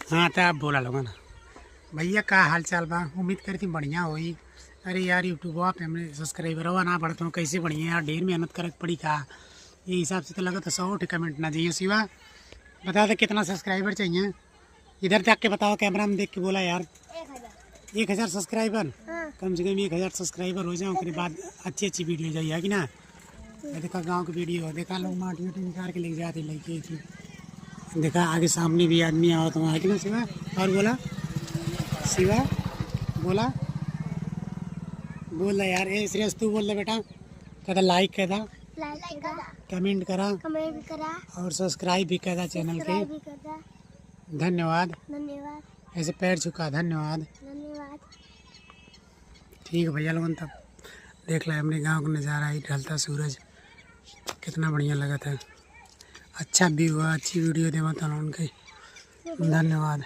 हाँ तो आप बोला लोग ना भैया का हाल चाल बा। उम्मीद करती बढ़िया होई। अरे यार यूट्यूब पे हमने सब्सक्राइबर हुआ ना बढ़ता हूँ कैसे बढ़िया यार, ढेर मेहनत करे पड़ी का। ये हिसाब से तो लगा तो 100 कमेंट ना चाहिए सिवा। बता दे कितना सब्सक्राइबर चाहिए, इधर जाके के बताओ, कैमरा में देख के बोला यार। 1000 सब्सक्राइबर। हाँ। कम से कम 1000 सब्सक्राइबर हो जाए उसके बाद अच्छी अच्छी वीडियो जाइए कि ना। देखा गाँव की वीडियो, देखा लोग माटी वाटी निकाल के लेके जाते लड़के, देखा आगे सामने भी आदमी आओ तो है कि ना शिवा। और बोला शिवा, बोला बोल रहा यार। ए श्रेयस तू बोल रहा बेटा, कहता लाइक कहता, कमेंट करा और सब्सक्राइब भी कहता चैनल के। धन्यवाद। ऐसे पैर छुका, धन्यवाद। ठीक है भैया लोगन, तब देख ला हमने गांव का नज़ारा ही, ढलता सूरज कितना बढ़िया लगा था। अच्छा व्यू हुआ, अच्छी वीडियो देवा था उनके। धन्यवाद।